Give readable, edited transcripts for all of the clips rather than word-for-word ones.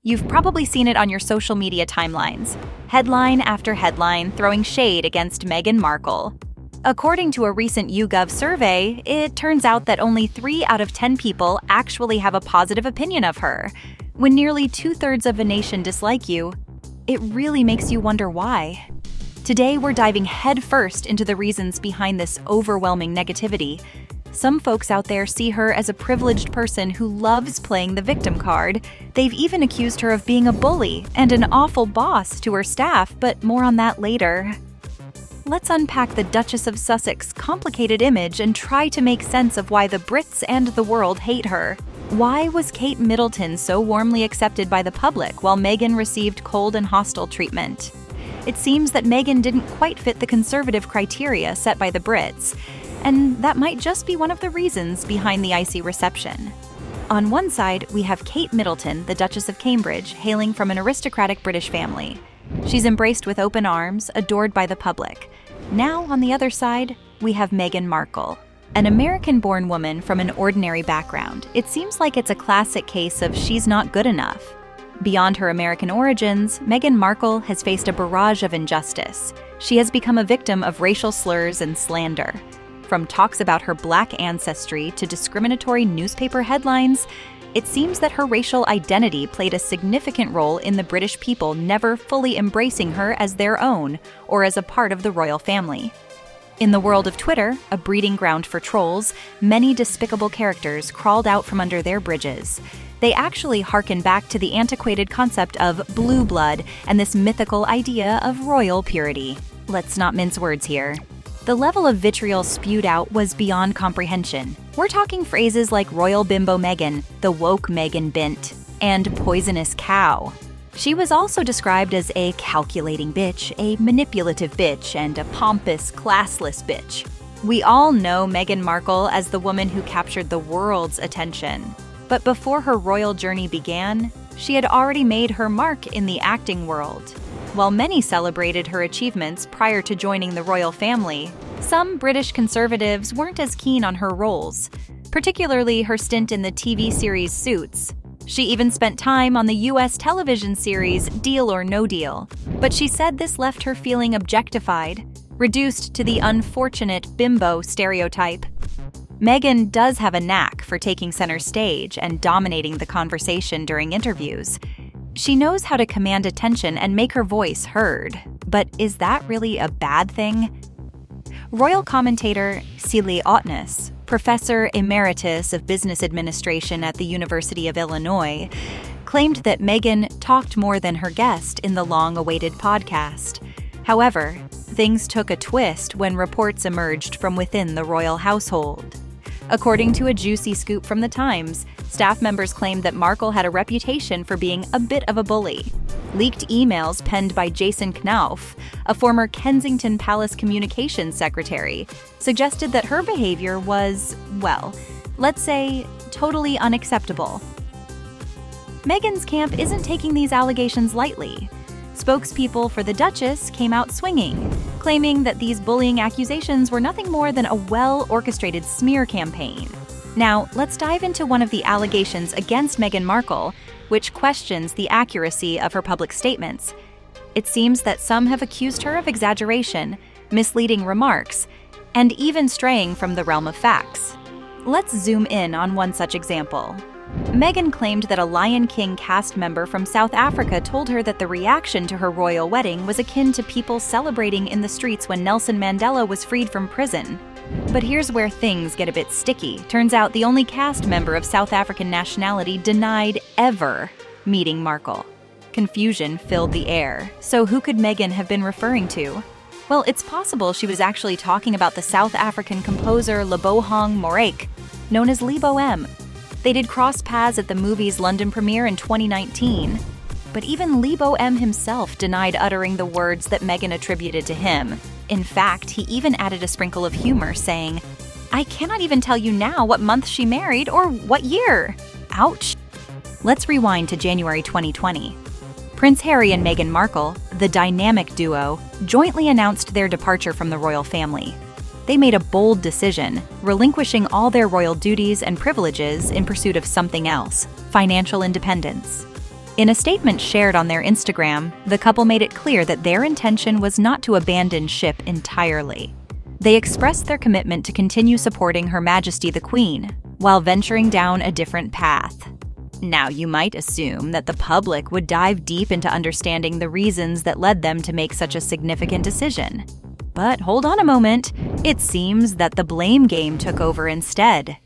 You've probably seen it on your social media timelines. Headline after headline throwing shade against Meghan Markle. According to a recent YouGov survey, it turns out that only 3 out of 10 people actually have a positive opinion of her. When nearly 2/3 of the nation dislike you, it really makes you wonder why. Today, we're diving headfirst into the reasons behind this overwhelming negativity. Some folks out there see her as a privileged person who loves playing the victim card. They've even accused her of being a bully and an awful boss to her staff, but more on that later. Let's unpack the Duchess of Sussex's complicated image and try to make sense of why the Brits and the world hate her. Why was Kate Middleton so warmly accepted by the public while Meghan received cold and hostile treatment? It seems that Meghan didn't quite fit the conservative criteria set by the Brits, and that might just be one of the reasons behind the icy reception. On one side, we have Kate Middleton, the Duchess of Cambridge, hailing from an aristocratic British family. She's embraced with open arms, adored by the public. Now, on the other side, we have Meghan Markle, an American-born woman from an ordinary background. It seems like it's a classic case of she's not good enough. Beyond her American origins, Meghan Markle has faced a barrage of injustice. She has become a victim of racial slurs and slander. From talks about her Black ancestry to discriminatory newspaper headlines, it seems that her racial identity played a significant role in the British people never fully embracing her as their own or as a part of the royal family. In the world of Twitter, a breeding ground for trolls, many despicable characters crawled out from under their bridges. They actually harken back to the antiquated concept of blue blood and this mythical idea of royal purity. Let's not mince words here. The level of vitriol spewed out was beyond comprehension. We're talking phrases like royal bimbo Meghan, the woke Meghan bint, and poisonous cow. She was also described as a calculating bitch, a manipulative bitch, and a pompous, classless bitch. We all know Meghan Markle as the woman who captured the world's attention. But before her royal journey began, she had already made her mark in the acting world. While many celebrated her achievements prior to joining the royal family, some British conservatives weren't as keen on her roles, particularly her stint in the TV series Suits. She even spent time on the US television series Deal or No Deal, but she said this left her feeling objectified, reduced to the unfortunate bimbo stereotype. Meghan does have a knack for taking center stage and dominating the conversation during interviews. She knows how to command attention and make her voice heard. But is that really a bad thing? Royal commentator Celia Otness, professor emeritus of business administration at the University of Illinois, claimed that Meghan talked more than her guest in the long-awaited podcast. However, things took a twist when reports emerged from within the royal household. According to a juicy scoop from The Times, staff members claimed that Markle had a reputation for being a bit of a bully. Leaked emails penned by Jason Knauf, a former Kensington Palace communications secretary, suggested that her behavior was, well, let's say, totally unacceptable. Meghan's camp isn't taking these allegations lightly. Spokespeople for the Duchess came out swinging, claiming that these bullying accusations were nothing more than a well-orchestrated smear campaign. Now, let's dive into one of the allegations against Meghan Markle, which questions the accuracy of her public statements. It seems that some have accused her of exaggeration, misleading remarks, and even straying from the realm of facts. Let's zoom in on one such example. Meghan claimed that a Lion King cast member from South Africa told her that the reaction to her royal wedding was akin to people celebrating in the streets when Nelson Mandela was freed from prison. But here's where things get a bit sticky. Turns out the only cast member of South African nationality denied ever meeting Markle. Confusion filled the air. So who could Meghan have been referring to? Well, it's possible she was actually talking about the South African composer Lebohang Moraik, known as Lebo M. They did cross paths at the movie's London premiere in 2019. But even Lebo M himself denied uttering the words that Meghan attributed to him. In fact, he even added a sprinkle of humor, saying, "I cannot even tell you now what month she married or what year." Ouch. Let's rewind to January 2020. Prince Harry and Meghan Markle, the dynamic duo, jointly announced their departure from the royal family. They made a bold decision, relinquishing all their royal duties and privileges in pursuit of something else: financial independence. In a statement shared on their Instagram, the couple made it clear that their intention was not to abandon ship entirely. They expressed their commitment to continue supporting Her Majesty the Queen, while venturing down a different path. Now, you might assume that the public would dive deep into understanding the reasons that led them to make such a significant decision. But hold on a moment, it seems that the blame game took over instead.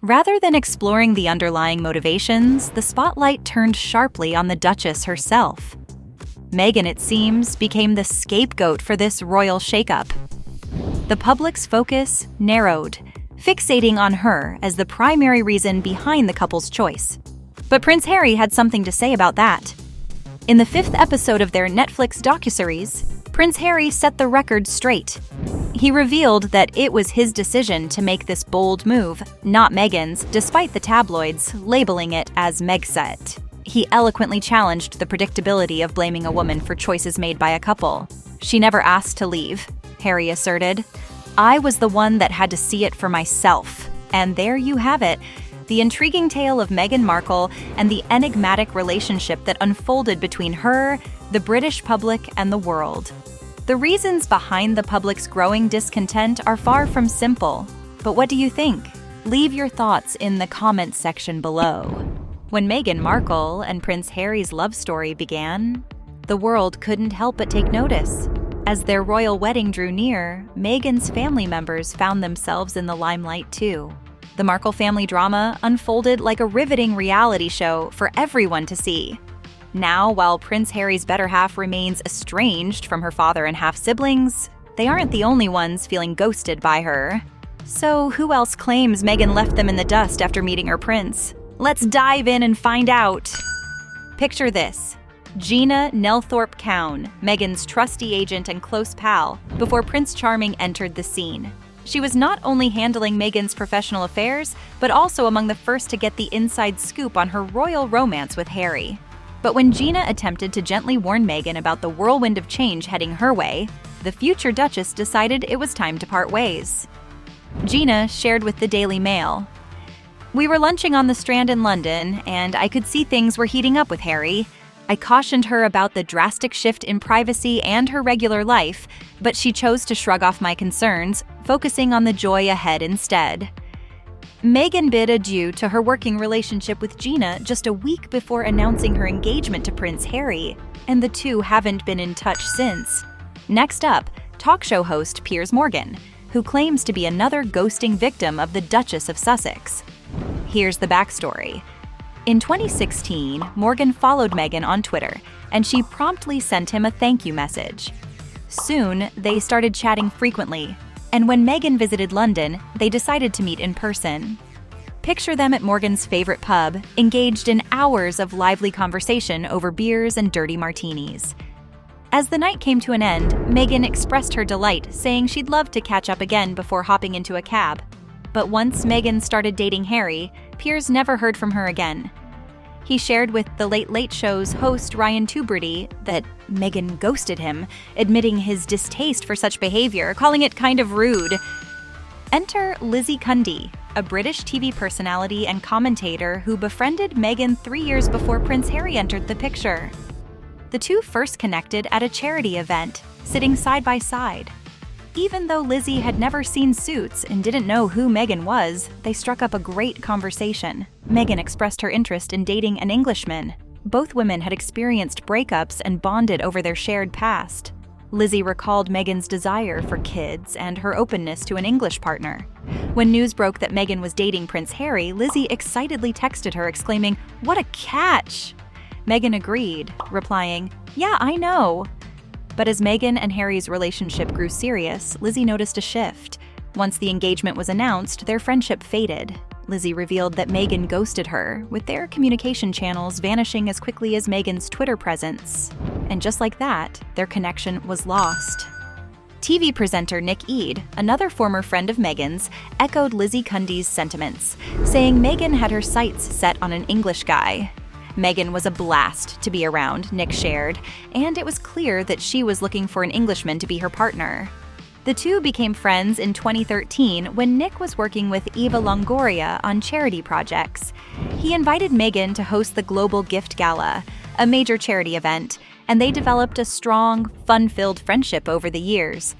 Rather than exploring the underlying motivations, the spotlight turned sharply on the Duchess herself. Meghan, it seems, became the scapegoat for this royal shakeup. The public's focus narrowed, fixating on her as the primary reason behind the couple's choice. But Prince Harry had something to say about that. In the 5th episode of their Netflix docuseries, Prince Harry set the record straight. He revealed that it was his decision to make this bold move, not Meghan's, despite the tabloids labeling it as Megxit. He eloquently challenged the predictability of blaming a woman for choices made by a couple. "She never asked to leave," Harry asserted. "I was the one that had to see it for myself." And there you have it, the intriguing tale of Meghan Markle and the enigmatic relationship that unfolded between her, the British public, and the world. The reasons behind the public's growing discontent are far from simple. But what do you think? Leave your thoughts in the comments section below. When Meghan Markle and Prince Harry's love story began, the world couldn't help but take notice. As their royal wedding drew near, Meghan's family members found themselves in the limelight too. The Markle family drama unfolded like a riveting reality show for everyone to see. Now, while Prince Harry's better half remains estranged from her father and half-siblings, they aren't the only ones feeling ghosted by her. So who else claims Meghan left them in the dust after meeting her prince? Let's dive in and find out. Picture this: Gina Nelthorpe-Cowan, Meghan's trusty agent and close pal, before Prince Charming entered the scene. She was not only handling Meghan's professional affairs, but also among the first to get the inside scoop on her royal romance with Harry. But when Gina attempted to gently warn Meghan about the whirlwind of change heading her way, the future Duchess decided it was time to part ways. Gina shared with the Daily Mail, "We were lunching on the Strand in London, and I could see things were heating up with Harry. I cautioned her about the drastic shift in privacy and her regular life, but she chose to shrug off my concerns, focusing on the joy ahead instead." Meghan bid adieu to her working relationship with Gina just a week before announcing her engagement to Prince Harry, and the two haven't been in touch since. Next up, talk show host Piers Morgan, who claims to be another ghosting victim of the Duchess of Sussex. Here's the backstory. In 2016, Morgan followed Meghan on Twitter, and she promptly sent him a thank you message. Soon, they started chatting frequently, and when Meghan visited London, they decided to meet in person. Picture them at Morgan's favorite pub, engaged in hours of lively conversation over beers and dirty martinis. As the night came to an end, Meghan expressed her delight, saying she'd love to catch up again before hopping into a cab. But once Meghan started dating Harry, Piers never heard from her again. He shared with The Late Late Show's host Ryan Tubridy that Meghan ghosted him, admitting his distaste for such behavior, calling it kind of rude. Enter Lizzie Cundy, a British TV personality and commentator who befriended Meghan 3 years before Prince Harry entered the picture. The two first connected at a charity event, sitting side by side. Even though Lizzie had never seen Suits and didn't know who Meghan was, they struck up a great conversation. Meghan expressed her interest in dating an Englishman. Both women had experienced breakups and bonded over their shared past. Lizzie recalled Meghan's desire for kids and her openness to an English partner. When news broke that Meghan was dating Prince Harry, Lizzie excitedly texted her, exclaiming, "What a catch!" Meghan agreed, replying, "Yeah, I know." But as Meghan and Harry's relationship grew serious, Lizzie noticed a shift. Once the engagement was announced, their friendship faded. Lizzie revealed that Meghan ghosted her, with their communication channels vanishing as quickly as Meghan's Twitter presence. And just like that, their connection was lost. TV presenter Nick Eade, another former friend of Meghan's, echoed Lizzie Cundy's sentiments, saying Meghan had her sights set on an English guy. Meghan was a blast to be around, Nick shared, and it was clear that she was looking for an Englishman to be her partner. The two became friends in 2013 when Nick was working with Eva Longoria on charity projects. He invited Meghan to host the Global Gift Gala, a major charity event, and they developed a strong, fun-filled friendship over the years.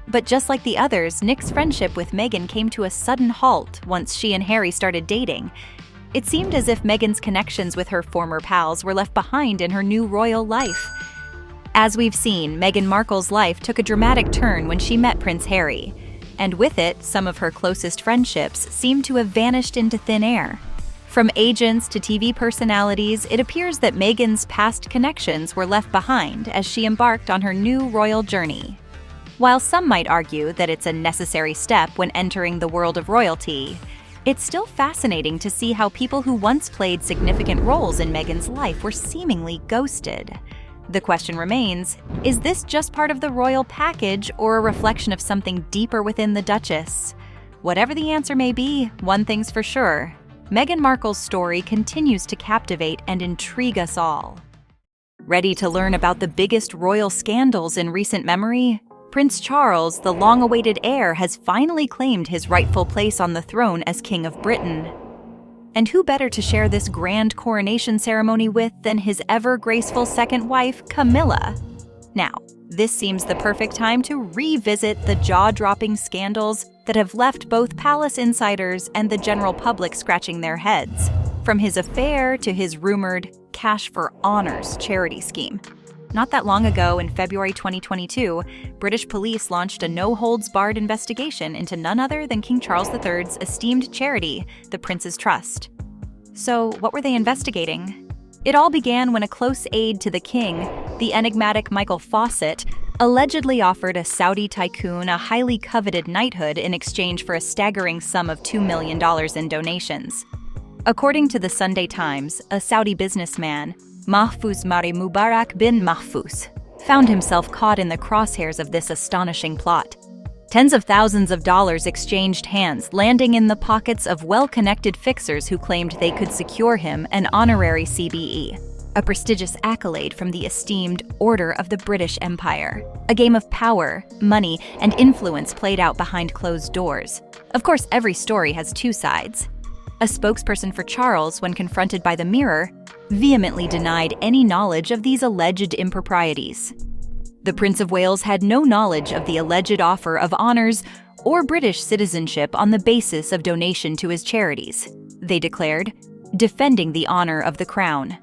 But just like the others, Nick's friendship with Meghan came to a sudden halt once she and Harry started dating. It seemed as if Meghan's connections with her former pals were left behind in her new royal life. As we've seen, Meghan Markle's life took a dramatic turn when she met Prince Harry, and with it, some of her closest friendships seemed to have vanished into thin air. From agents to TV personalities, it appears that Meghan's past connections were left behind as she embarked on her new royal journey. While some might argue that it's a necessary step when entering the world of royalty, it's still fascinating to see how people who once played significant roles in Meghan's life were seemingly ghosted. The question remains, is this just part of the royal package or a reflection of something deeper within the Duchess? Whatever the answer may be, one thing's for sure: Meghan Markle's story continues to captivate and intrigue us all. Ready to learn about the biggest royal scandals in recent memory? Prince Charles, the long-awaited heir, has finally claimed his rightful place on the throne as King of Britain. And who better to share this grand coronation ceremony with than his ever-graceful second wife, Camilla? Now, this seems the perfect time to revisit the jaw-dropping scandals that have left both palace insiders and the general public scratching their heads, from his affair to his rumored Cash for Honors charity scheme. Not that long ago, in February 2022, British police launched a no-holds-barred investigation into none other than King Charles III's esteemed charity, the Prince's Trust. So, what were they investigating? It all began when a close aide to the king, the enigmatic Michael Fawcett, allegedly offered a Saudi tycoon a highly coveted knighthood in exchange for a staggering sum of $2 million in donations. According to the Sunday Times, a Saudi businessman, Mahfouz Mari Mubarak bin Mahfouz, found himself caught in the crosshairs of this astonishing plot. Tens of thousands of dollars exchanged hands, landing in the pockets of well-connected fixers who claimed they could secure him an honorary CBE, a prestigious accolade from the esteemed Order of the British Empire. A game of power, money, and influence played out behind closed doors. Of course, every story has two sides. A spokesperson for Charles, when confronted by the Mirror, vehemently denied any knowledge of these alleged improprieties. The Prince of Wales had no knowledge of the alleged offer of honours or British citizenship on the basis of donation to his charities, they declared, defending the honour of the crown.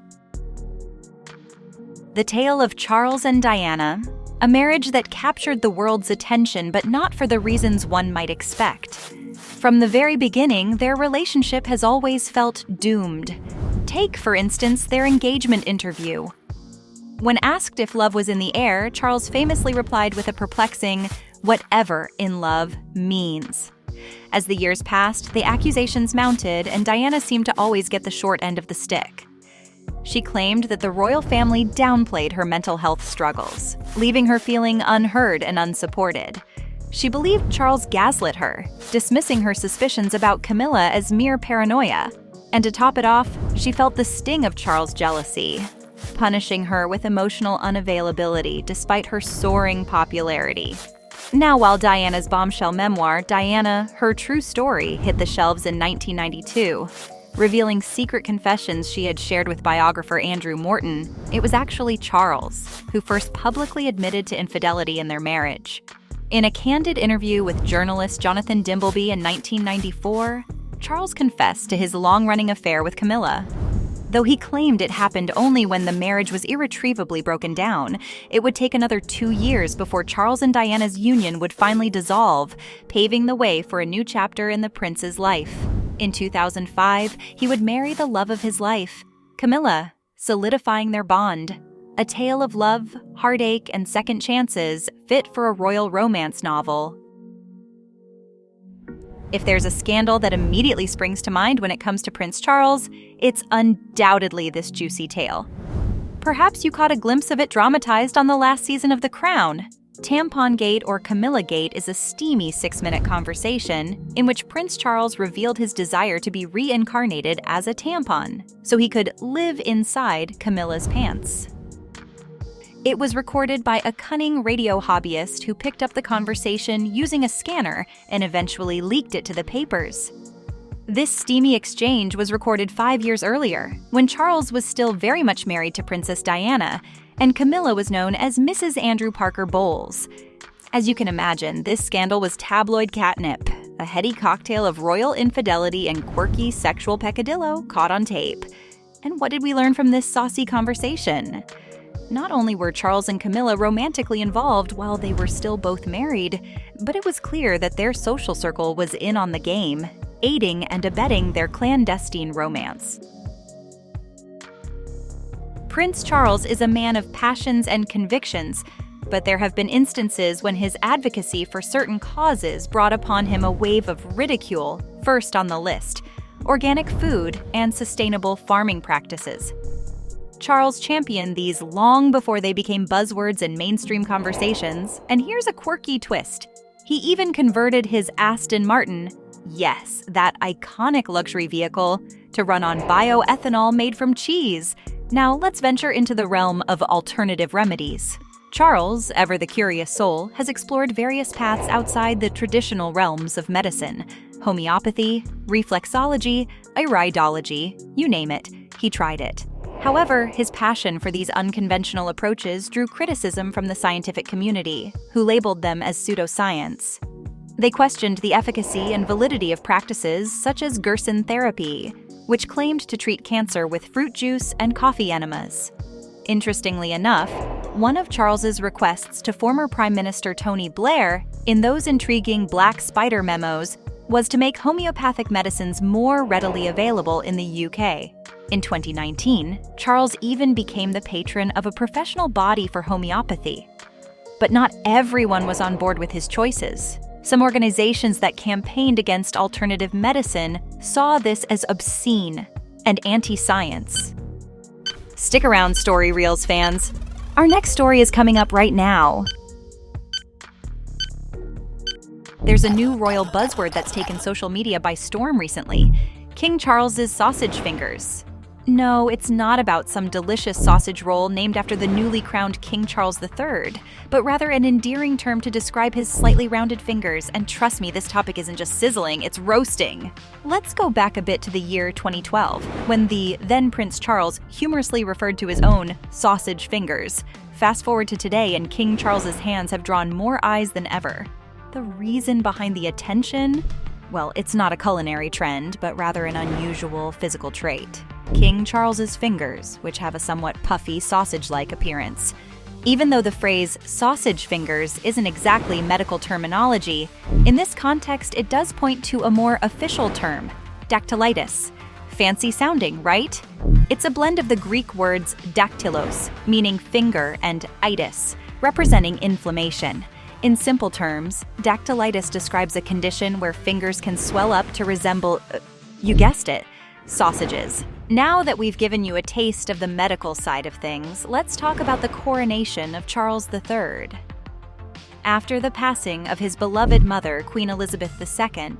The tale of Charles and Diana, a marriage that captured the world's attention but not for the reasons one might expect. From the very beginning, their relationship has always felt doomed. Take, for instance, their engagement interview. When asked if love was in the air, Charles famously replied with a perplexing, "Whatever in love means." As the years passed, the accusations mounted, and Diana seemed to always get the short end of the stick. She claimed that the royal family downplayed her mental health struggles, leaving her feeling unheard and unsupported. She believed Charles gaslit her, dismissing her suspicions about Camilla as mere paranoia. And to top it off, she felt the sting of Charles' jealousy, punishing her with emotional unavailability despite her soaring popularity. Now, while Diana's bombshell memoir, Diana, Her True Story, hit the shelves in 1992, revealing secret confessions she had shared with biographer Andrew Morton, it was actually Charles who first publicly admitted to infidelity in their marriage. In a candid interview with journalist Jonathan Dimbleby in 1994, Charles confessed to his long-running affair with Camilla. Though he claimed it happened only when the marriage was irretrievably broken down, it would take another 2 years before Charles and Diana's union would finally dissolve, paving the way for a new chapter in the prince's life. In 2005, he would marry the love of his life, Camilla, solidifying their bond. A tale of love, heartache, and second chances, fit for a royal romance novel. If there's a scandal that immediately springs to mind when it comes to Prince Charles, it's undoubtedly this juicy tale. Perhaps you caught a glimpse of it dramatized on the last season of The Crown. Tampon Gate or Camilla Gate is a steamy 6-minute conversation in which Prince Charles revealed his desire to be reincarnated as a tampon, so he could live inside Camilla's pants. It was recorded by a cunning radio hobbyist who picked up the conversation using a scanner and eventually leaked it to the papers. This steamy exchange was recorded 5 years earlier, when Charles was still very much married to Princess Diana, and Camilla was known as Mrs. Andrew Parker Bowles. As you can imagine, this scandal was tabloid catnip, a heady cocktail of royal infidelity and quirky sexual peccadillo caught on tape. And what did we learn from this saucy conversation? Not only were Charles and Camilla romantically involved while they were still both married, but it was clear that their social circle was in on the game, aiding and abetting their clandestine romance. Prince Charles is a man of passions and convictions, but there have been instances when his advocacy for certain causes brought upon him a wave of ridicule, first on the list: organic food and sustainable farming practices. Charles championed these long before they became buzzwords in mainstream conversations, and here's a quirky twist. He even converted his Aston Martin, yes, that iconic luxury vehicle, to run on bioethanol made from cheese. Now let's venture into the realm of alternative remedies. Charles, ever the curious soul, has explored various paths outside the traditional realms of medicine: homeopathy, reflexology, iridology, you name it, he tried it. However, his passion for these unconventional approaches drew criticism from the scientific community, who labeled them as pseudoscience. They questioned the efficacy and validity of practices such as Gerson therapy, which claimed to treat cancer with fruit juice and coffee enemas. Interestingly enough, one of Charles's requests to former Prime Minister Tony Blair in those intriguing Black Spider memos was to make homeopathic medicines more readily available in the UK. In 2019, Charles even became the patron of a professional body for homeopathy. But not everyone was on board with his choices. Some organizations that campaigned against alternative medicine saw this as obscene and anti-science. Stick around, Story Reels fans. Our next story is coming up right now. There's a new royal buzzword that's taken social media by storm recently: King Charles's sausage fingers. No, it's not about some delicious sausage roll named after the newly crowned King Charles III, but rather an endearing term to describe his slightly rounded fingers, and trust me, this topic isn't just sizzling, it's roasting. Let's go back a bit to the year 2012, when the then Prince Charles humorously referred to his own sausage fingers. Fast forward to today, and King Charles's hands have drawn more eyes than ever. The reason behind the attention? Well, it's not a culinary trend, but rather an unusual physical trait: King Charles's fingers, which have a somewhat puffy, sausage-like appearance. Even though the phrase sausage fingers isn't exactly medical terminology, in this context it does point to a more official term: dactylitis. Fancy sounding, right? It's a blend of the Greek words dactylos, meaning finger, and itis, representing inflammation. In simple terms, dactylitis describes a condition where fingers can swell up to resemble, you guessed it, sausages. Now that we've given you a taste of the medical side of things, let's talk about the coronation of Charles III. After the passing of his beloved mother, Queen Elizabeth II,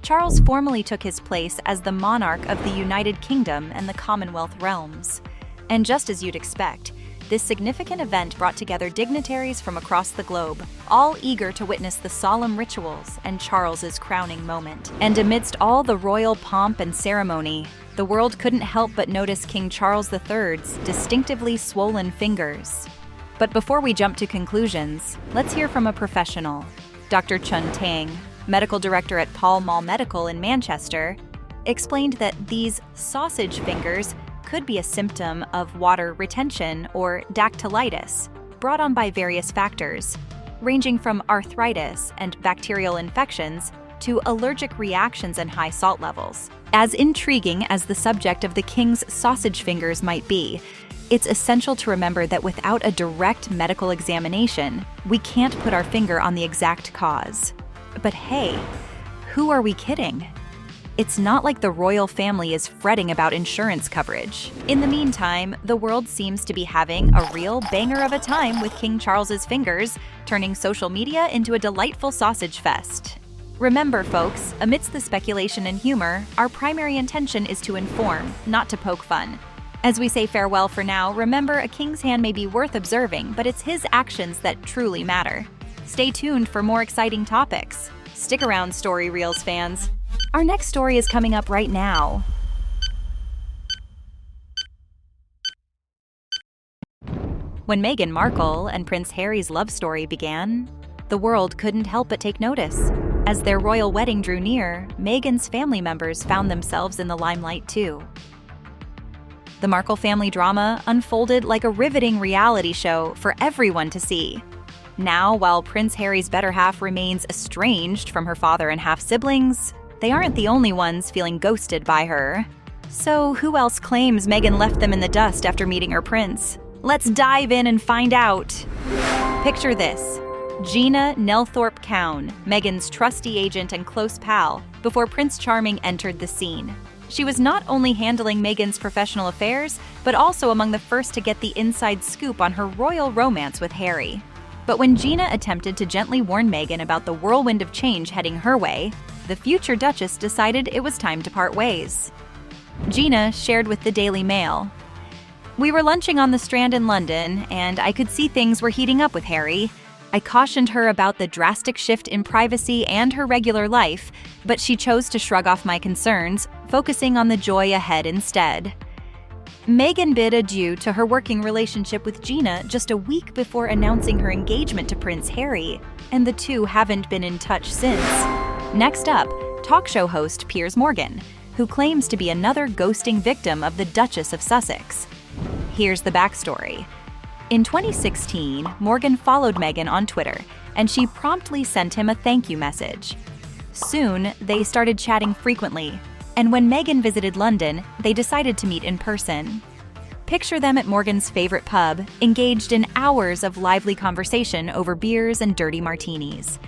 Charles formally took his place as the monarch of the United Kingdom and the Commonwealth realms. And just as you'd expect, this significant event brought together dignitaries from across the globe, all eager to witness the solemn rituals and Charles's crowning moment. And amidst all the royal pomp and ceremony, the world couldn't help but notice King Charles III's distinctively swollen fingers. But before we jump to conclusions, let's hear from a professional. Dr. Chun Tang, medical director at Pall Mall Medical in Manchester, explained that these sausage fingers could be a symptom of water retention or dactylitis, brought on by various factors, ranging from arthritis and bacterial infections to allergic reactions and high salt levels. As intriguing as the subject of the king's sausage fingers might be, it's essential to remember that without a direct medical examination, we can't put our finger on the exact cause. But hey, who are we kidding? It's not like the royal family is fretting about insurance coverage. In the meantime, the world seems to be having a real banger of a time with King Charles's fingers, turning social media into a delightful sausage fest. Remember, folks, amidst the speculation and humor, our primary intention is to inform, not to poke fun. As we say farewell for now, remember a king's hand may be worth observing, but it's his actions that truly matter. Stay tuned for more exciting topics. Stick around, Story Reels fans. Our next story is coming up right now. When Meghan Markle and Prince Harry's love story began, the world couldn't help but take notice. As their royal wedding drew near, Meghan's family members found themselves in the limelight too. The Markle family drama unfolded like a riveting reality show for everyone to see. Now, while Prince Harry's better half remains estranged from her father and half-siblings, they aren't the only ones feeling ghosted by her. So who else claims Meghan left them in the dust after meeting her prince? Let's dive in and find out. Picture this. Gina Nelthorpe-Cowan, Meghan's trusty agent and close pal, before Prince Charming entered the scene. She was not only handling Meghan's professional affairs, but also among the first to get the inside scoop on her royal romance with Harry. But when Gina attempted to gently warn Meghan about the whirlwind of change heading her way, the future Duchess decided it was time to part ways. Gina shared with the Daily Mail, "We were lunching on the Strand in London, and I could see things were heating up with Harry. I cautioned her about the drastic shift in privacy and her regular life, but she chose to shrug off my concerns, focusing on the joy ahead instead." Meghan bid adieu to her working relationship with Gina just a week before announcing her engagement to Prince Harry, and the two haven't been in touch since. Next up, talk show host Piers Morgan, who claims to be another ghosting victim of the Duchess of Sussex. Here's the backstory. In 2016, Morgan followed Meghan on Twitter, and she promptly sent him a thank you message. Soon, they started chatting frequently, and when Meghan visited London, they decided to meet in person. Picture them at Morgan's favorite pub, engaged in hours of lively conversation over beers and dirty martinis.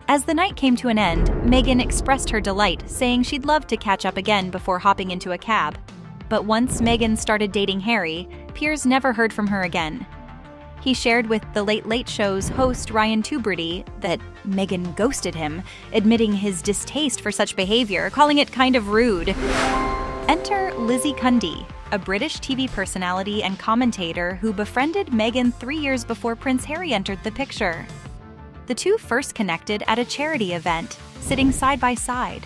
As the night came to an end, Meghan expressed her delight, saying she'd love to catch up again before hopping into a cab. But once Meghan started dating Harry, Piers never heard from her again. He shared with The Late Late Show's host Ryan Tubridy that Meghan ghosted him, admitting his distaste for such behavior, calling it kind of rude. Enter Lizzie Cundy, a British TV personality and commentator who befriended Meghan 3 years before Prince Harry entered the picture. The two first connected at a charity event, sitting side by side.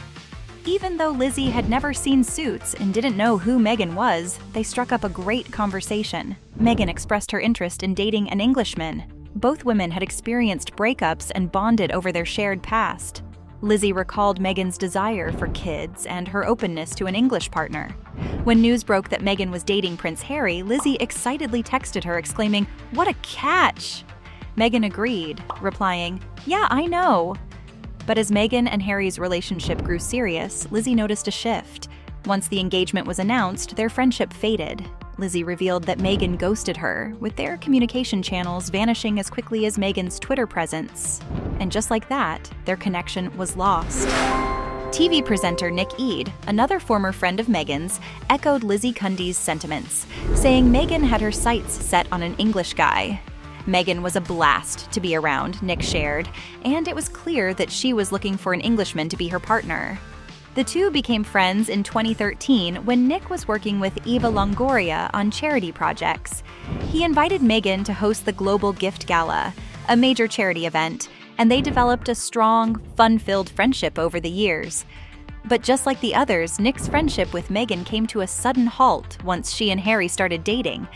Even though Lizzie had never seen Suits and didn't know who Meghan was, they struck up a great conversation. Meghan expressed her interest in dating an Englishman. Both women had experienced breakups and bonded over their shared past. Lizzie recalled Meghan's desire for kids and her openness to an English partner. When news broke that Meghan was dating Prince Harry, Lizzie excitedly texted her, exclaiming, "What a catch!" Meghan agreed, replying, "Yeah, I know." But as Meghan and Harry's relationship grew serious, Lizzie noticed a shift. Once the engagement was announced, their friendship faded. Lizzie revealed that Meghan ghosted her, with their communication channels vanishing as quickly as Meghan's Twitter presence. And just like that, their connection was lost. TV presenter Nick Eade, another former friend of Meghan's, echoed Lizzie Cundy's sentiments, saying Meghan had her sights set on an English guy. Meghan was a blast to be around, Nick shared, and it was clear that she was looking for an Englishman to be her partner. The two became friends in 2013 when Nick was working with Eva Longoria on charity projects. He invited Meghan to host the Global Gift Gala, a major charity event, and they developed a strong, fun-filled friendship over the years. But just like the others, Nick's friendship with Meghan came to a sudden halt once she and Harry started dating.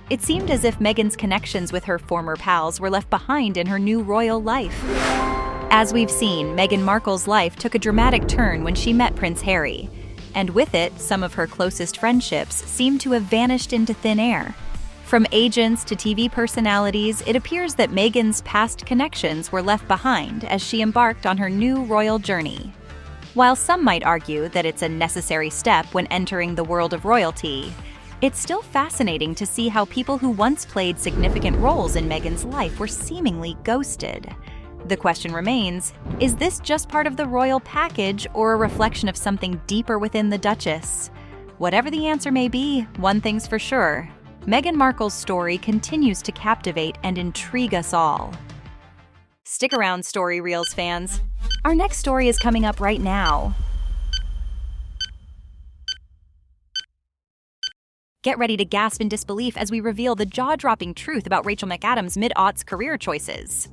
It seemed as if Meghan's connections with her former pals were left behind in her new royal life. As we've seen, Meghan Markle's life took a dramatic turn when she met Prince Harry. And with it, some of her closest friendships seemed to have vanished into thin air. From agents to TV personalities, it appears that Meghan's past connections were left behind as she embarked on her new royal journey. While some might argue that it's a necessary step when entering the world of royalty, it's still fascinating to see how people who once played significant roles in Meghan's life were seemingly ghosted. The question remains, is this just part of the royal package or a reflection of something deeper within the Duchess? Whatever the answer may be, one thing's for sure. Meghan Markle's story continues to captivate and intrigue us all. Stick around, Story Reels fans. Our next story is coming up right now. Get ready to gasp in disbelief as we reveal the jaw-dropping truth about Rachel McAdams' mid-aughts career choices.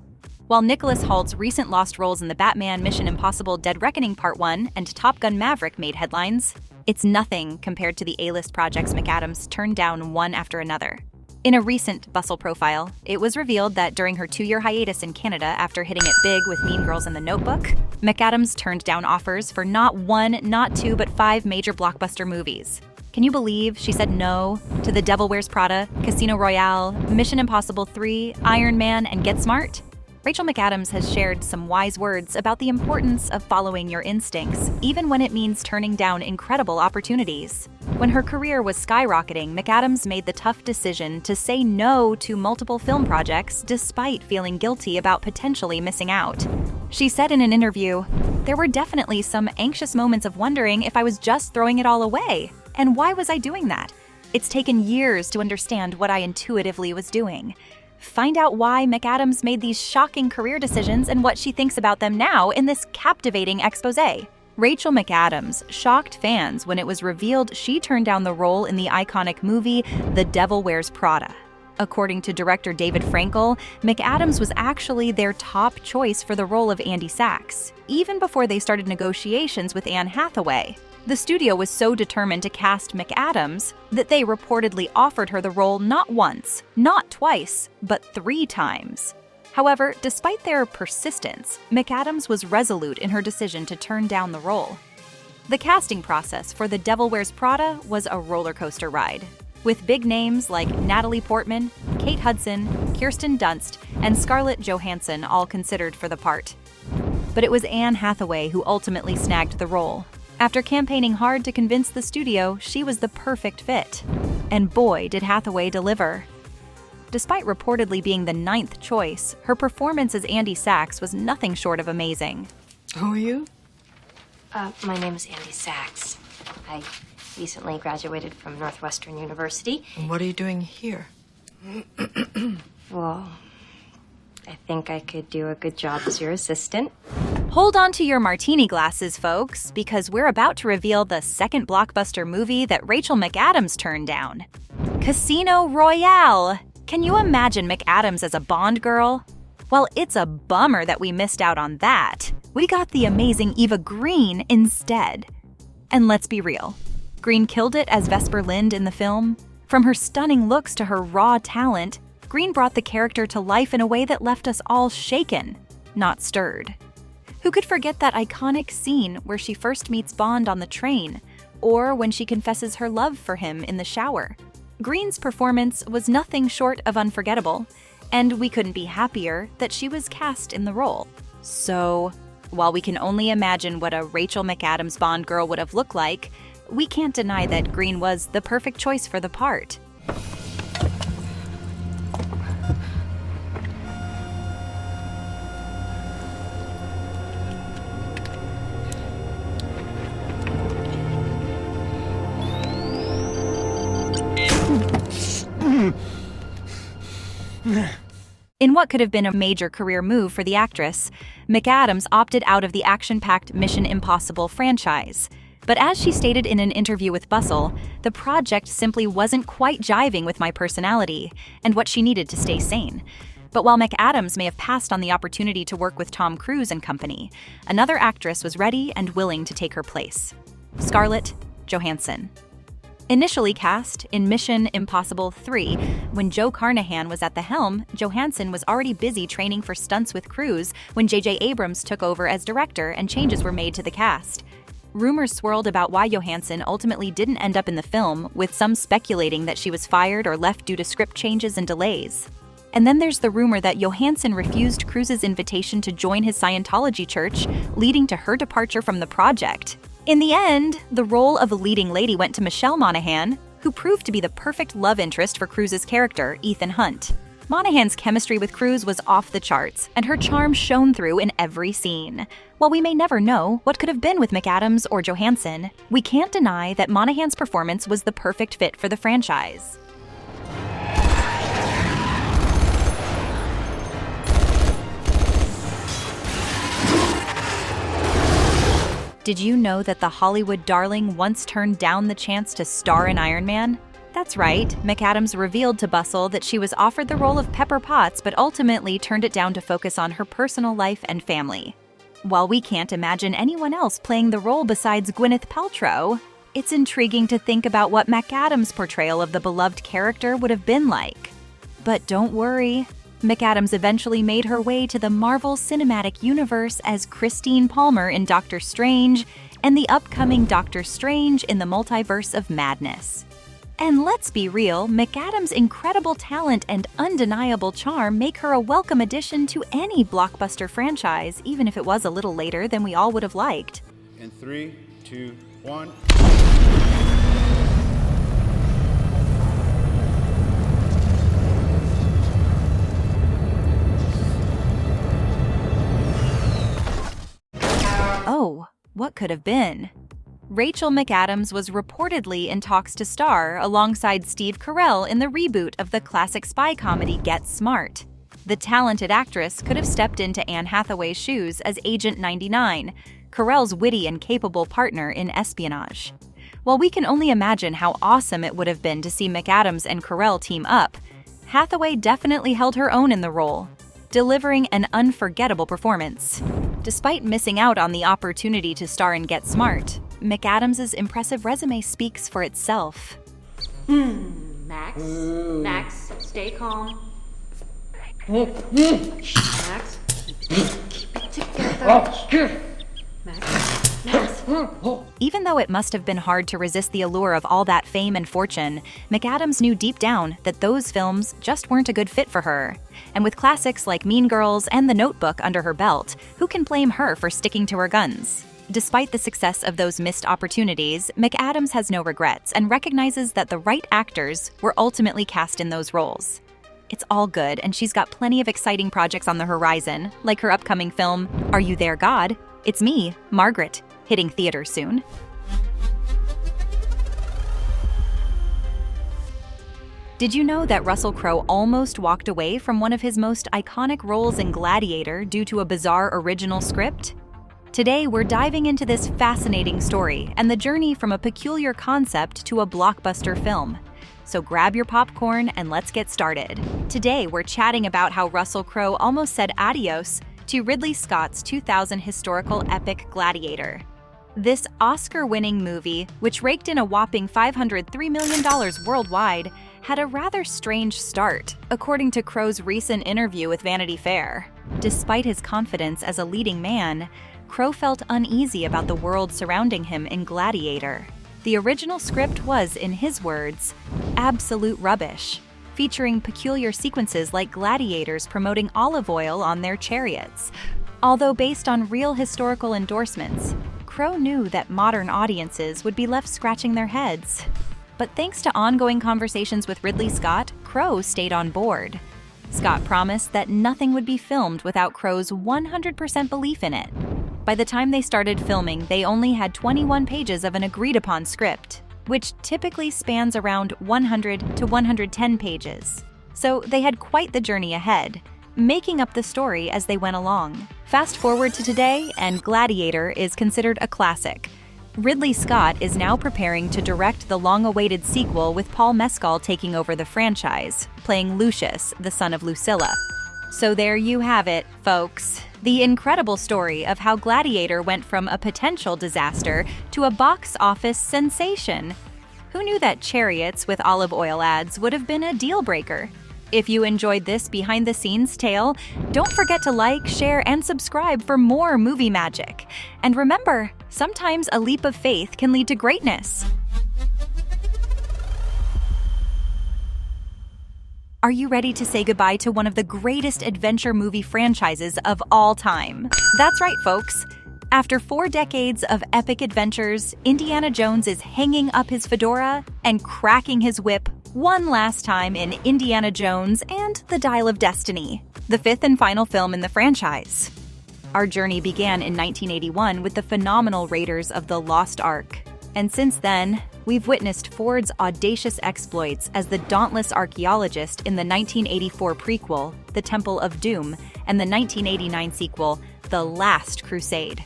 While Nicholas Holt's recent lost roles in the Batman Mission Impossible Dead Reckoning Part 1 and Top Gun Maverick made headlines, it's nothing compared to the A-list projects McAdams turned down one after another. In a recent Bustle profile, it was revealed that during her 2-year hiatus in Canada after hitting it big with Mean Girls and The Notebook, McAdams turned down offers for not 1, not 2, but 5 major blockbuster movies. Can you believe she said no to The Devil Wears Prada, Casino Royale, Mission Impossible 3, Iron Man, and Get Smart? Rachel McAdams has shared some wise words about the importance of following your instincts, even when it means turning down incredible opportunities. When her career was skyrocketing, McAdams made the tough decision to say no to multiple film projects despite feeling guilty about potentially missing out. She said in an interview, "There were definitely some anxious moments of wondering if I was just throwing it all away. And why was I doing that? It's taken years to understand what I intuitively was doing." Find out why McAdams made these shocking career decisions and what she thinks about them now in this captivating exposé. Rachel McAdams shocked fans when it was revealed she turned down the role in the iconic movie The Devil Wears Prada. According to director David Frankel, McAdams was actually their top choice for the role of Andy Sachs, even before they started negotiations with Anne Hathaway. The studio was so determined to cast McAdams that they reportedly offered her the role not once, not twice, but 3 times. However, despite their persistence, McAdams was resolute in her decision to turn down the role. The casting process for The Devil Wears Prada was a roller coaster ride, with big names like Natalie Portman, Kate Hudson, Kirsten Dunst, and Scarlett Johansson all considered for the part. But it was Anne Hathaway who ultimately snagged the role. After campaigning hard to convince the studio she was the perfect fit. And boy, did Hathaway deliver. Despite reportedly being the 9th choice, her performance as Andy Sachs was nothing short of amazing. Who are you? My name is Andy Sachs. I recently graduated from Northwestern University. And what are you doing here? Well, I think I could do a good job as your assistant. Hold on to your martini glasses, folks, because we're about to reveal the second blockbuster movie that Rachel McAdams turned down. Casino Royale! Can you imagine McAdams as a Bond girl? Well, it's a bummer that we missed out on that. We got the amazing Eva Green instead. And let's be real, Green killed it as Vesper Lynd in the film. From her stunning looks to her raw talent, Green brought the character to life in a way that left us all shaken, not stirred. Who could forget that iconic scene where she first meets Bond on the train, or when she confesses her love for him in the shower? Green's performance was nothing short of unforgettable, and we couldn't be happier that she was cast in the role. So, while we can only imagine what a Rachel McAdams Bond girl would have looked like, we can't deny that Green was the perfect choice for the part. In what could have been a major career move for the actress, McAdams opted out of the action-packed Mission Impossible franchise. But as she stated in an interview with Bustle, the project simply wasn't quite jiving with my personality and what she needed to stay sane. But while McAdams may have passed on the opportunity to work with Tom Cruise and company, another actress was ready and willing to take her place: Scarlett Johansson. Initially cast in Mission Impossible 3, when Joe Carnahan was at the helm, Johansson was already busy training for stunts with Cruise when J.J. Abrams took over as director and changes were made to the cast. Rumors swirled about why Johansson ultimately didn't end up in the film, with some speculating that she was fired or left due to script changes and delays. And then there's the rumor that Johansson refused Cruise's invitation to join his Scientology church, leading to her departure from the project. In the end, the role of a leading lady went to Michelle Monaghan, who proved to be the perfect love interest for Cruise's character, Ethan Hunt. Monaghan's chemistry with Cruise was off the charts, and her charm shone through in every scene. While we may never know what could have been with McAdams or Johansson, we can't deny that Monaghan's performance was the perfect fit for the franchise. Did you know that the Hollywood darling once turned down the chance to star in Iron Man? That's right, McAdams revealed to Bustle that she was offered the role of Pepper Potts but ultimately turned it down to focus on her personal life and family. While we can't imagine anyone else playing the role besides Gwyneth Paltrow, it's intriguing to think about what McAdams' portrayal of the beloved character would have been like. But don't worry, McAdams eventually made her way to the Marvel Cinematic Universe as Christine Palmer in Doctor Strange and the upcoming Doctor Strange in the Multiverse of Madness. And let's be real, McAdams' incredible talent and undeniable charm make her a welcome addition to any blockbuster franchise, even if it was a little later than we all would have liked. In 3, 2, 1. Oh, what could have been? Rachel McAdams was reportedly in talks to star alongside Steve Carell in the reboot of the classic spy comedy Get Smart. The talented actress could have stepped into Anne Hathaway's shoes as Agent 99, Carell's witty and capable partner in espionage. While we can only imagine how awesome it would have been to see McAdams and Carell team up, Hathaway definitely held her own in the role, delivering an unforgettable performance. Despite missing out on the opportunity to star in Get Smart, McAdams' impressive resume speaks for itself. Max, Max, stay calm. Max, keep it together. Max. Even though it must have been hard to resist the allure of all that fame and fortune, McAdams knew deep down that those films just weren't a good fit for her. And with classics like Mean Girls and The Notebook under her belt, who can blame her for sticking to her guns? Despite the success of those missed opportunities, McAdams has no regrets and recognizes that the right actors were ultimately cast in those roles. It's all good, and she's got plenty of exciting projects on the horizon, like her upcoming film, Are You There, God? It's Me, Margaret, hitting theaters soon. Did you know that Russell Crowe almost walked away from one of his most iconic roles in Gladiator due to a bizarre original script? Today, we're diving into this fascinating story and the journey from a peculiar concept to a blockbuster film. So grab your popcorn and let's get started. Today, we're chatting about how Russell Crowe almost said adios to Ridley Scott's 2000 historical epic Gladiator. This Oscar-winning movie, which raked in a whopping $503 million worldwide, had a rather strange start, according to Crowe's recent interview with Vanity Fair. Despite his confidence as a leading man, Crowe felt uneasy about the world surrounding him in Gladiator. The original script was, in his words, absolute rubbish, featuring peculiar sequences like gladiators promoting olive oil on their chariots. Although based on real historical endorsements, Crowe knew that modern audiences would be left scratching their heads. But thanks to ongoing conversations with Ridley Scott, Crowe stayed on board. Scott promised that nothing would be filmed without Crowe's 100% belief in it. By the time they started filming, they only had 21 pages of an agreed-upon script, which typically spans around 100 to 110 pages. So they had quite the journey ahead, making up the story as they went along. Fast forward to today, and Gladiator is considered a classic. Ridley Scott is now preparing to direct the long-awaited sequel with Paul Mescal taking over the franchise, playing Lucius, the son of Lucilla. So there you have it, folks. The incredible story of how Gladiator went from a potential disaster to a box office sensation. Who knew that chariots with olive oil ads would have been a deal breaker? If you enjoyed this behind-the-scenes tale, don't forget to like, share, and subscribe for more movie magic. And remember, sometimes a leap of faith can lead to greatness. Are you ready to say goodbye to one of the greatest adventure movie franchises of all time? That's right, folks. After 4 decades of epic adventures, Indiana Jones is hanging up his fedora and cracking his whip one last time in Indiana Jones and the Dial of Destiny, the 5th and final film in the franchise. Our journey began in 1981 with the phenomenal Raiders of the Lost Ark. And since then, we've witnessed Ford's audacious exploits as the dauntless archaeologist in the 1984 prequel, The Temple of Doom, and the 1989 sequel, The Last Crusade.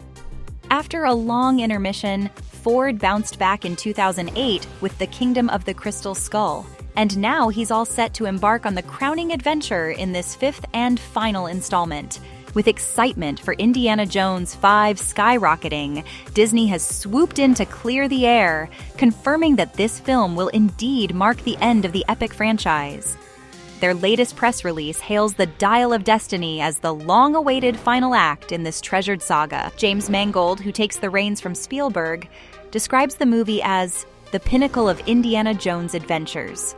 After a long intermission, Ford bounced back in 2008 with The Kingdom of the Crystal Skull, and now he's all set to embark on the crowning adventure in this fifth and final installment. With excitement for Indiana Jones 5 skyrocketing, Disney has swooped in to clear the air, confirming that this film will indeed mark the end of the epic franchise. Their latest press release hails the Dial of Destiny as the long-awaited final act in this treasured saga. James Mangold, who takes the reins from Spielberg, describes the movie as the pinnacle of Indiana Jones adventures.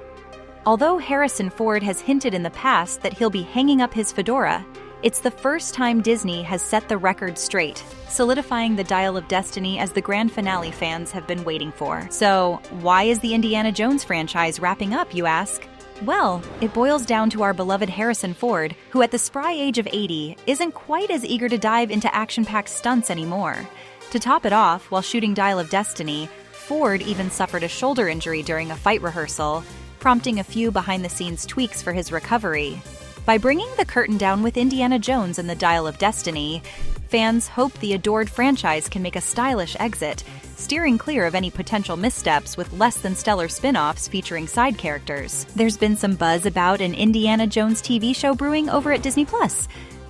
Although Harrison Ford has hinted in the past that he'll be hanging up his fedora, it's the first time Disney has set the record straight, solidifying the Dial of Destiny as the grand finale fans have been waiting for. So, why is the Indiana Jones franchise wrapping up, you ask? Well, it boils down to our beloved Harrison Ford, who at the spry age of 80 isn't quite as eager to dive into action-packed stunts anymore. To top it off, while shooting Dial of Destiny, Ford even suffered a shoulder injury during a fight rehearsal, prompting a few behind-the-scenes tweaks for his recovery. By bringing the curtain down with Indiana Jones and the Dial of Destiny, fans hope the adored franchise can make a stylish exit, steering clear of any potential missteps with less-than-stellar spin-offs featuring side characters. There's been some buzz about an Indiana Jones TV show brewing over at Disney+,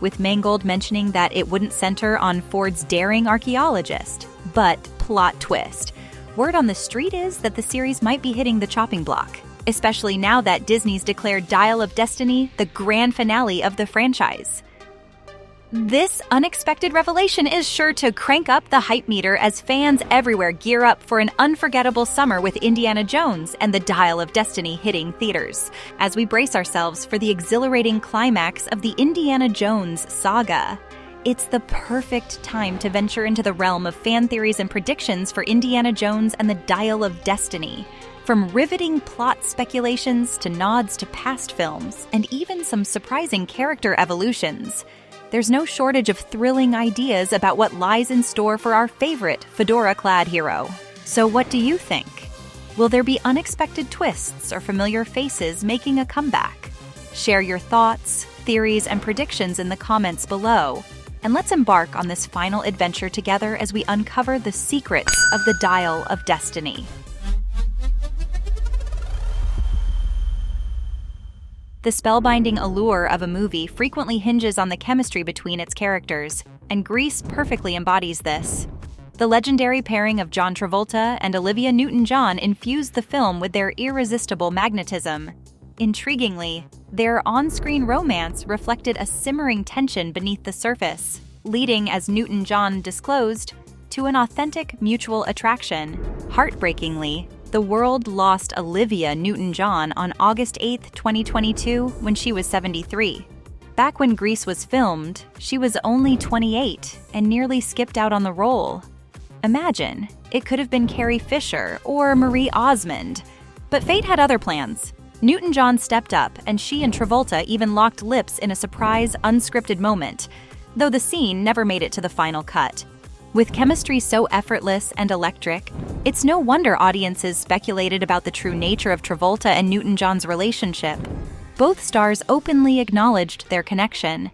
with Mangold mentioning that it wouldn't center on Ford's daring archaeologist. But plot twist. Word on the street is that the series might be hitting the chopping block, especially now that Disney's declared Dial of Destiny the grand finale of the franchise. This unexpected revelation is sure to crank up the hype meter as fans everywhere gear up for an unforgettable summer with Indiana Jones and the Dial of Destiny hitting theaters, as we brace ourselves for the exhilarating climax of the Indiana Jones saga. It's the perfect time to venture into the realm of fan theories and predictions for Indiana Jones and the Dial of Destiny. From riveting plot speculations to nods to past films, and even some surprising character evolutions, there's no shortage of thrilling ideas about what lies in store for our favorite fedora-clad hero. So what do you think? Will there be unexpected twists or familiar faces making a comeback? Share your thoughts, theories, and predictions in the comments below, and let's embark on this final adventure together as we uncover the secrets of the Dial of Destiny. The spellbinding allure of a movie frequently hinges on the chemistry between its characters, and Grease perfectly embodies this. The legendary pairing of John Travolta and Olivia Newton-John infused the film with their irresistible magnetism. Intriguingly, their on-screen romance reflected a simmering tension beneath the surface, leading, as Newton-John disclosed, to an authentic mutual attraction. Heartbreakingly, the world lost Olivia Newton-John on August 8, 2022, when she was 73. Back when Grease was filmed, she was only 28 and nearly skipped out on the role. Imagine, it could have been Carrie Fisher or Marie Osmond. But fate had other plans. Newton-John stepped up, and she and Travolta even locked lips in a surprise, unscripted moment, though the scene never made it to the final cut. With chemistry so effortless and electric, it's no wonder audiences speculated about the true nature of Travolta and Newton-John's relationship. Both stars openly acknowledged their connection.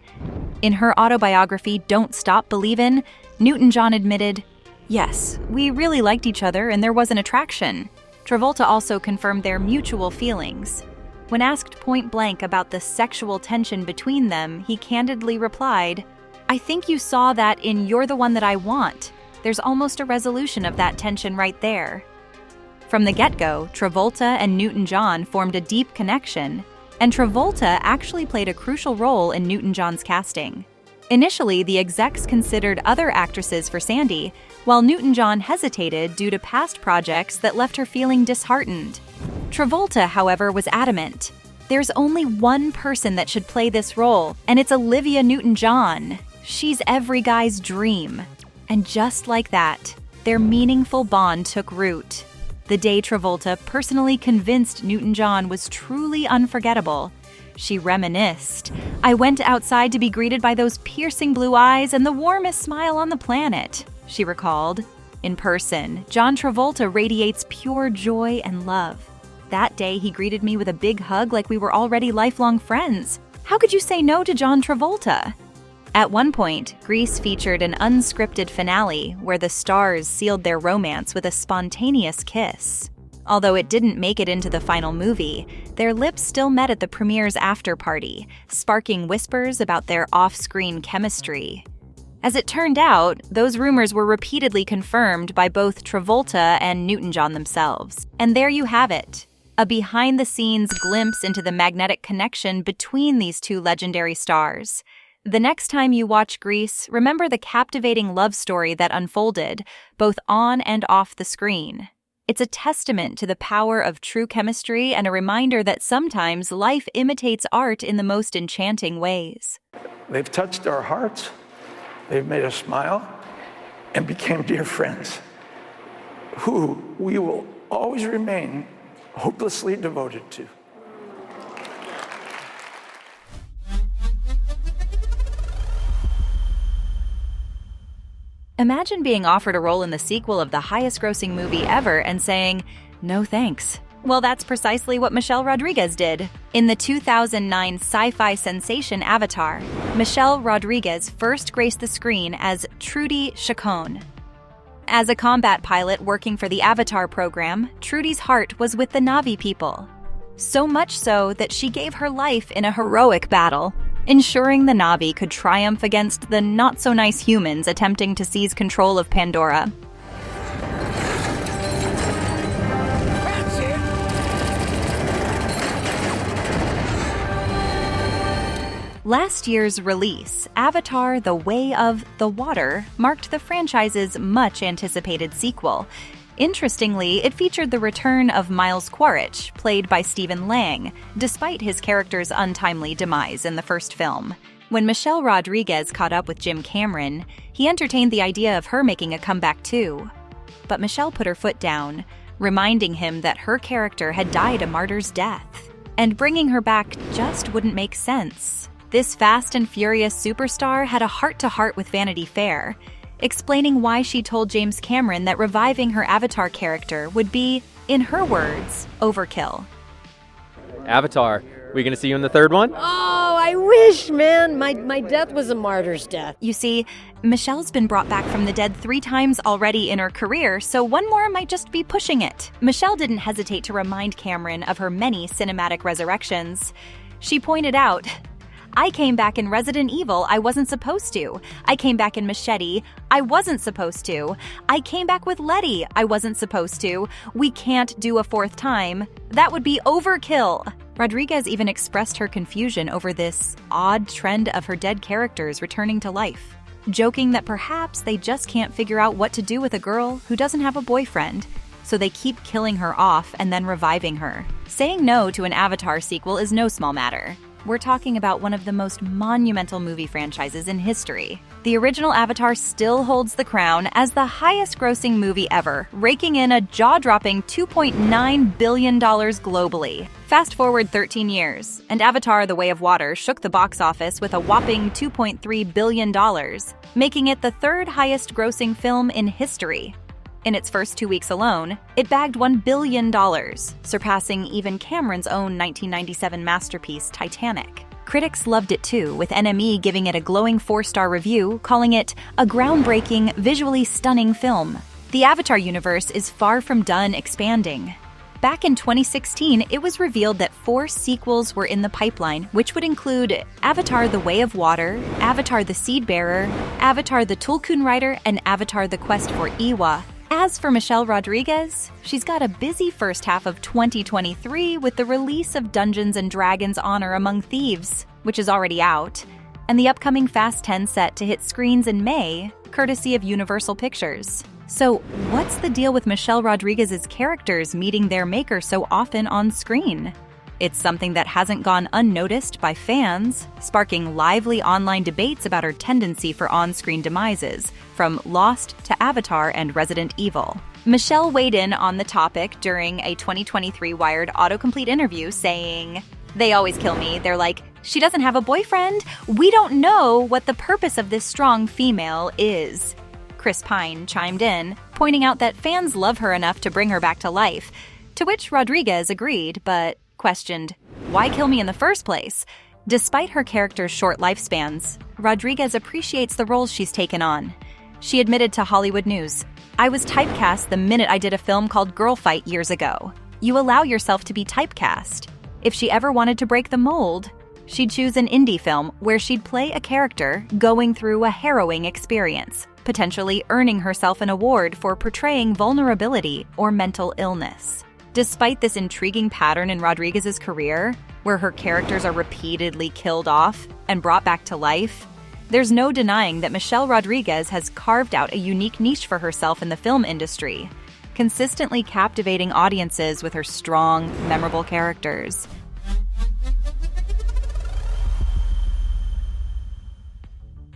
In her autobiography, Don't Stop Believin', Newton-John admitted, "Yes, we really liked each other and there was an attraction." Travolta also confirmed their mutual feelings. When asked point-blank about the sexual tension between them, he candidly replied, "I think you saw that in You're the One That I Want. There's almost a resolution of that tension right there." From the get-go, Travolta and Newton-John formed a deep connection, and Travolta actually played a crucial role in Newton-John's casting. Initially, the execs considered other actresses for Sandy, while Newton-John hesitated due to past projects that left her feeling disheartened. Travolta, however, was adamant. "There's only one person that should play this role, and it's Olivia Newton-John. She's every guy's dream." And just like that, their meaningful bond took root. The day Travolta personally convinced Newton-John was truly unforgettable. She reminisced, "I went outside to be greeted by those piercing blue eyes and the warmest smile on the planet," she recalled. In person, John Travolta radiates pure joy and love. "That day, he greeted me with a big hug like we were already lifelong friends. How could you say no to John Travolta?" At one point, Grease featured an unscripted finale where the stars sealed their romance with a spontaneous kiss. Although it didn't make it into the final movie, their lips still met at the premiere's after-party, sparking whispers about their off-screen chemistry. As it turned out, those rumors were repeatedly confirmed by both Travolta and Newton-John themselves. And there you have it, a behind-the-scenes glimpse into the magnetic connection between these two legendary stars. The next time you watch Grease, remember the captivating love story that unfolded, both on and off the screen. It's a testament to the power of true chemistry and a reminder that sometimes life imitates art in the most enchanting ways. They've touched our hearts, they've made us smile, and became dear friends, who we will always remain hopelessly devoted to. Imagine being offered a role in the sequel of the highest-grossing movie ever and saying, "No thanks." Well, that's precisely what Michelle Rodriguez did. In the 2009 sci-fi sensation Avatar, Michelle Rodriguez first graced the screen as Trudy Chacon. As a combat pilot working for the Avatar program, Trudy's heart was with the Na'vi people. So much so that she gave her life in a heroic battle, ensuring the Na'vi could triumph against the not-so-nice humans attempting to seize control of Pandora. Last year's release, Avatar: The Way of the Water, marked the franchise's much-anticipated sequel. Interestingly, it featured the return of Miles Quaritch, played by Stephen Lang, despite his character's untimely demise in the first film. When Michelle Rodriguez caught up with Jim Cameron, he entertained the idea of her making a comeback too. But Michelle put her foot down, reminding him that her character had died a martyr's death, and bringing her back just wouldn't make sense. This Fast and Furious superstar had a heart-to-heart with Vanity Fair, explaining why she told James Cameron that reviving her Avatar character would be, in her words, overkill. Avatar, we gonna see you in the third one? Oh, I wish, man. My death was a martyr's death. You see, Michelle's been brought back from the dead 3 times already in her career, so one more might just be pushing it. Michelle didn't hesitate to remind Cameron of her many cinematic resurrections. She pointed out, "I came back in Resident Evil, I wasn't supposed to. I came back in Machete, I wasn't supposed to. I came back with Letty, I wasn't supposed to. We can't do a 4th time. That would be overkill." Rodriguez even expressed her confusion over this odd trend of her dead characters returning to life, joking that perhaps they just can't figure out what to do with a girl who doesn't have a boyfriend, so they keep killing her off and then reviving her. Saying no to an Avatar sequel is no small matter. We're talking about one of the most monumental movie franchises in history. The original Avatar still holds the crown as the highest-grossing movie ever, raking in a jaw-dropping $2.9 billion globally. Fast forward 13 years, and Avatar: The Way of Water shook the box office with a whopping $2.3 billion, making it the 3rd highest-grossing film in history. In its first 2 weeks alone, it bagged $1 billion, surpassing even Cameron's own 1997 masterpiece, Titanic. Critics loved it too, with NME giving it a glowing 4-star review, calling it a groundbreaking, visually stunning film. The Avatar universe is far from done expanding. Back in 2016, it was revealed that 4 sequels were in the pipeline, which would include Avatar: The Way of Water, Avatar: The Seedbearer, Avatar: The Tulkun Rider, and Avatar: The Quest for Iwa. As for Michelle Rodriguez, she's got a busy first half of 2023 with the release of Dungeons & Dragons: Honor Among Thieves, which is already out, and the upcoming Fast 10 set to hit screens in May, courtesy of Universal Pictures. So what's the deal with Michelle Rodriguez's characters meeting their maker so often on screen? It's something that hasn't gone unnoticed by fans, sparking lively online debates about her tendency for on-screen demises, from Lost to Avatar and Resident Evil. Michelle weighed in on the topic during a 2023 Wired autocomplete interview, saying, "They always kill me. They're like, she doesn't have a boyfriend. We don't know what the purpose of this strong female is." Chris Pine chimed in, pointing out that fans love her enough to bring her back to life, to which Rodriguez agreed, but questioned, "Why kill me in the first place?" Despite her character's short lifespans, Rodriguez appreciates the roles she's taken on. She admitted to Hollywood News, "I was typecast the minute I did a film called Girl Fight years ago. You allow yourself to be typecast. If she ever wanted to break the mold, she'd choose an indie film where she'd play a character going through a harrowing experience, potentially earning herself an award for portraying vulnerability or mental illness." Despite this intriguing pattern in Rodriguez's career, where her characters are repeatedly killed off and brought back to life, there's no denying that Michelle Rodriguez has carved out a unique niche for herself in the film industry, consistently captivating audiences with her strong, memorable characters.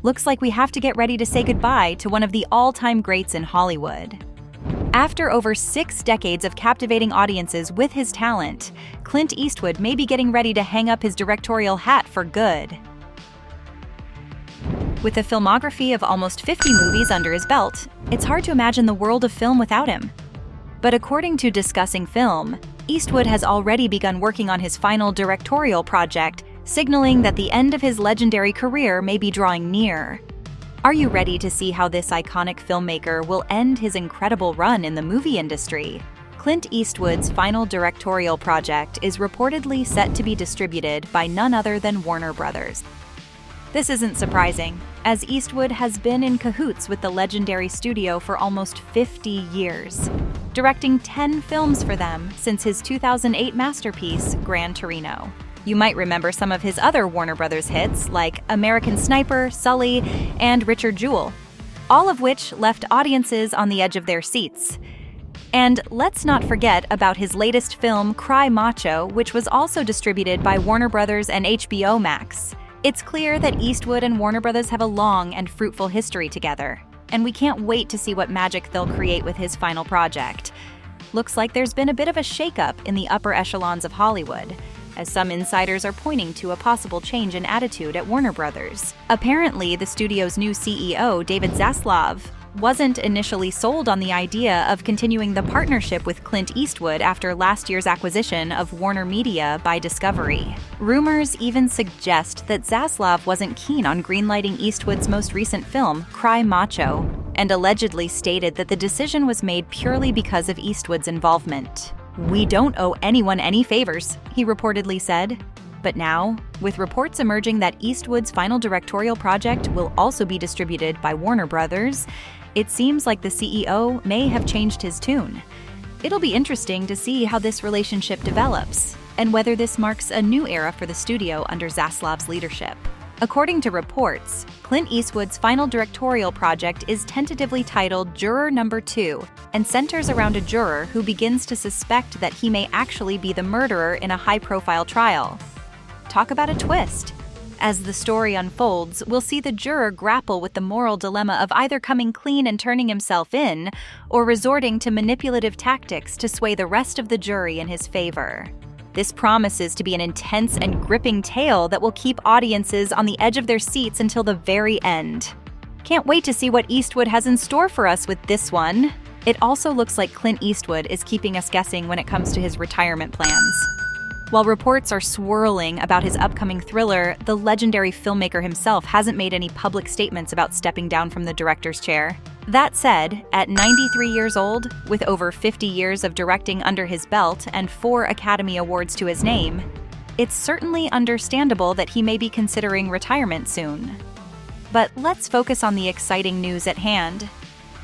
Looks like we have to get ready to say goodbye to one of the all-time greats in Hollywood. After over 6 decades of captivating audiences with his talent, Clint Eastwood may be getting ready to hang up his directorial hat for good. With a filmography of almost 50 movies under his belt, it's hard to imagine the world of film without him. But according to Discussing Film, Eastwood has already begun working on his final directorial project, signaling that the end of his legendary career may be drawing near. Are you ready to see how this iconic filmmaker will end his incredible run in the movie industry? Clint Eastwood's final directorial project is reportedly set to be distributed by none other than Warner Brothers. This isn't surprising, as Eastwood has been in cahoots with the legendary studio for almost 50 years, directing 10 films for them since his 2008 masterpiece, Gran Torino. You might remember some of his other Warner Brothers hits like American Sniper, Sully, and Richard Jewell, all of which left audiences on the edge of their seats. And let's not forget about his latest film, Cry Macho, which was also distributed by Warner Brothers and HBO Max. It's clear that Eastwood and Warner Brothers have a long and fruitful history together, and we can't wait to see what magic they'll create with his final project. Looks like there's been a bit of a shakeup in the upper echelons of Hollywood, as some insiders are pointing to a possible change in attitude at Warner Brothers. Apparently, the studio's new CEO, David Zaslav, wasn't initially sold on the idea of continuing the partnership with Clint Eastwood after last year's acquisition of Warner Media by Discovery. Rumors even suggest that Zaslav wasn't keen on greenlighting Eastwood's most recent film, Cry Macho, and allegedly stated that the decision was made purely because of Eastwood's involvement. "We don't owe anyone any favors," he reportedly said. But now, with reports emerging that Eastwood's final directorial project will also be distributed by Warner Brothers, it seems like the CEO may have changed his tune. It'll be interesting to see how this relationship develops, and whether this marks a new era for the studio under Zaslav's leadership. According to reports, Clint Eastwood's final directorial project is tentatively titled Juror Number 2 and centers around a juror who begins to suspect that he may actually be the murderer in a high-profile trial. Talk about a twist! As the story unfolds, we'll see the juror grapple with the moral dilemma of either coming clean and turning himself in, or resorting to manipulative tactics to sway the rest of the jury in his favor. This promises to be an intense and gripping tale that will keep audiences on the edge of their seats until the very end. Can't wait to see what Eastwood has in store for us with this one. It also looks like Clint Eastwood is keeping us guessing when it comes to his retirement plans. While reports are swirling about his upcoming thriller, the legendary filmmaker himself hasn't made any public statements about stepping down from the director's chair. That said, at 93 years old, with over 50 years of directing under his belt and 4 Academy Awards to his name, it's certainly understandable that he may be considering retirement soon. But let's focus on the exciting news at hand.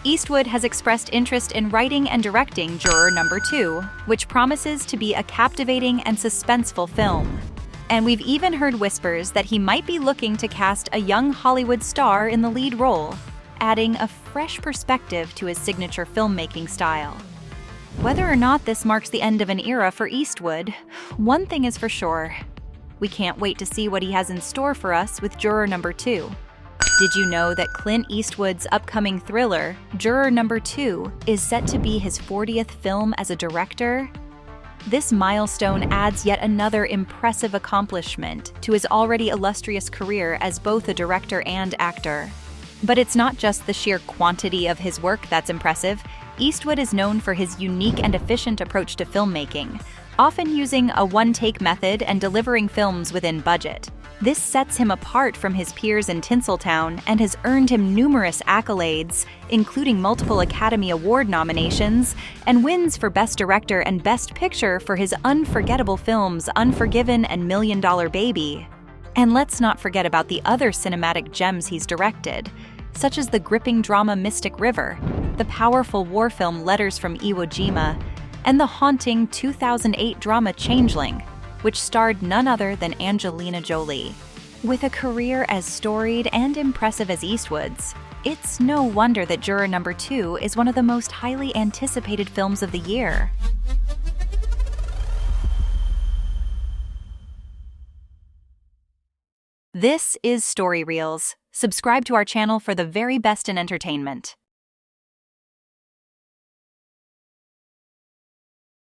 Eastwood has expressed interest in writing and directing Juror Number 2, which promises to be a captivating and suspenseful film. And we've even heard whispers that he might be looking to cast a young Hollywood star in the lead role, adding a fresh perspective to his signature filmmaking style. Whether or not this marks the end of an era for Eastwood, one thing is for sure. We can't wait to see what he has in store for us with Juror Number 2. Did you know that Clint Eastwood's upcoming thriller, Juror Number 2, is set to be his 40th film as a director? This milestone adds yet another impressive accomplishment to his already illustrious career as both a director and actor. But it's not just the sheer quantity of his work that's impressive. Eastwood is known for his unique and efficient approach to filmmaking, often using a one-take method and delivering films within budget. This sets him apart from his peers in Tinseltown and has earned him numerous accolades, including multiple Academy Award nominations, and wins for Best Director and Best Picture for his unforgettable films Unforgiven and $1 Million Baby. And let's not forget about the other cinematic gems he's directed, such as the gripping drama Mystic River, the powerful war film Letters from Iwo Jima, and the haunting 2008 drama Changeling, which starred none other than Angelina Jolie. With a career as storied and impressive as Eastwood's, it's no wonder that Juror Number 2 is one of the most highly anticipated films of the year. This is Story Reels. Subscribe to our channel for the very best in entertainment.